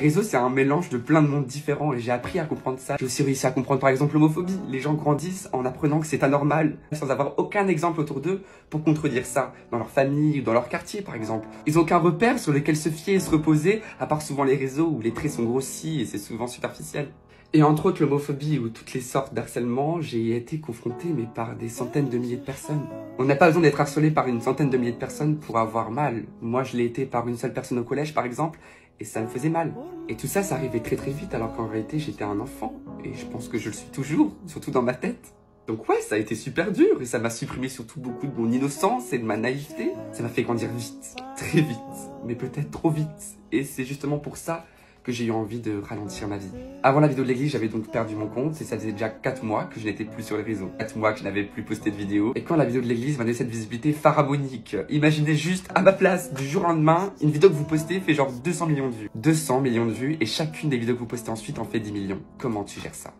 Les réseaux, c'est un mélange de plein de mondes différents et j'ai appris à comprendre ça. J'ai aussi réussi à comprendre par exemple l'homophobie. Les gens grandissent en apprenant que c'est anormal, sans avoir aucun exemple autour d'eux pour contredire ça, dans leur famille ou dans leur quartier par exemple. Ils n'ont aucun repère sur lequel se fier et se reposer, à part souvent les réseaux où les traits sont grossis et c'est souvent superficiel. Et entre autres l'homophobie ou toutes les sortes d'harcèlement, j'ai été confronté mais par des centaines de milliers de personnes. On n'a pas besoin d'être harcelé par une centaine de milliers de personnes pour avoir mal. Moi je l'ai été par une seule personne au collège par exemple, et ça me faisait mal. Et tout ça, ça arrivait très très vite alors qu'en réalité j'étais un enfant. Et je pense que je le suis toujours, surtout dans ma tête. Donc ouais, ça a été super dur et ça m'a supprimé surtout beaucoup de mon innocence et de ma naïveté. Ça m'a fait grandir vite, très vite, mais peut-être trop vite. Et c'est justement pour ça que j'ai eu envie de ralentir ma vie. Avant la vidéo de l'église, j'avais donc perdu mon compte et ça faisait déjà 4 mois que je n'étais plus sur les réseaux. 4 mois que je n'avais plus posté de vidéos. Et quand la vidéo de l'église m'a donné cette visibilité pharaonique, imaginez juste à ma place, du jour au lendemain, une vidéo que vous postez fait genre 200 millions de vues. 200 millions de vues et chacune des vidéos que vous postez ensuite en fait 10 millions. Comment tu gères ça?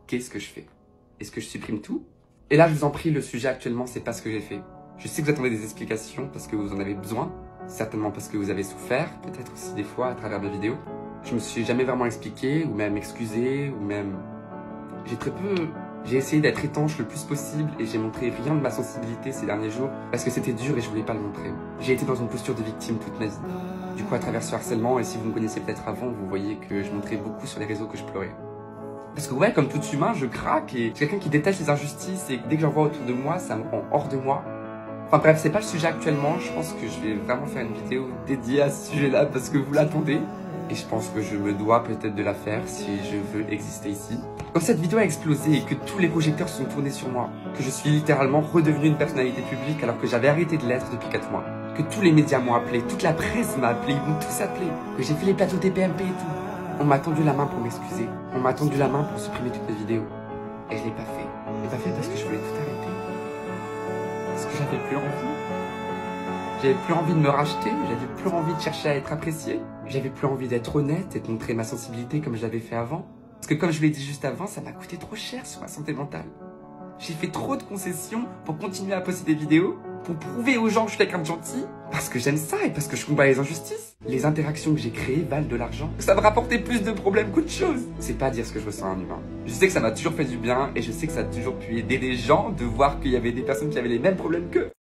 Qu'est-ce que je fais? Est-ce que je supprime tout? Et là, je vous en prie, le sujet actuellement, c'est pas ce que j'ai fait. Je sais que vous attendez des explications parce que vous en avez besoin. Certainement parce que vous avez souffert, peut-être aussi des fois à travers mes vidéos. Je me suis jamais vraiment expliqué, ou même excusé, ou même... J'ai essayé d'être étanche le plus possible et j'ai montré rien de ma sensibilité ces derniers jours parce que c'était dur et je voulais pas le montrer. J'ai été dans une posture de victime toute ma vie. Du coup, à travers ce harcèlement, et si vous me connaissez peut-être avant, vous voyez que je montrais beaucoup sur les réseaux que je pleurais. Parce que ouais, comme tout humain, je craque et je suis quelqu'un qui déteste les injustices et dès que j'en vois autour de moi, ça me rend hors de moi. Enfin bref, c'est pas le sujet actuellement, je pense que je vais vraiment faire une vidéo dédiée à ce sujet-là parce que vous l'attendez. Et je pense que je me dois peut-être de la faire si je veux exister ici. Quand cette vidéo a explosé et que tous les projecteurs sont tournés sur moi, que je suis littéralement redevenu une personnalité publique alors que j'avais arrêté de l'être depuis 4 mois, que tous les médias m'ont appelé, toute la presse m'a appelé, ils m'ont tous appelé, que j'ai fait les plateaux TPMP et tout, on m'a tendu la main pour m'excuser, on m'a tendu la main pour supprimer toutes mes vidéos. Et je l'ai pas fait. Je l'ai pas fait parce que je voulais tout arrêter. Parce que j'avais plus envie. J'avais plus envie de me racheter, j'avais plus envie de chercher à être apprécié. J'avais plus envie d'être honnête et de montrer ma sensibilité comme je l'avais fait avant. Parce que comme je vous l'ai dit juste avant, ça m'a coûté trop cher sur ma santé mentale. J'ai fait trop de concessions pour continuer à poster des vidéos, pour prouver aux gens que je suis quelqu'un de gentil, parce que j'aime ça et parce que je combats les injustices. Les interactions que j'ai créées valent de l'argent. Ça me rapportait plus de problèmes qu'autre chose. C'est pas dire ce que je ressens à un humain. Je sais que ça m'a toujours fait du bien et je sais que ça a toujours pu aider les gens de voir qu'il y avait des personnes qui avaient les mêmes problèmes qu'eux.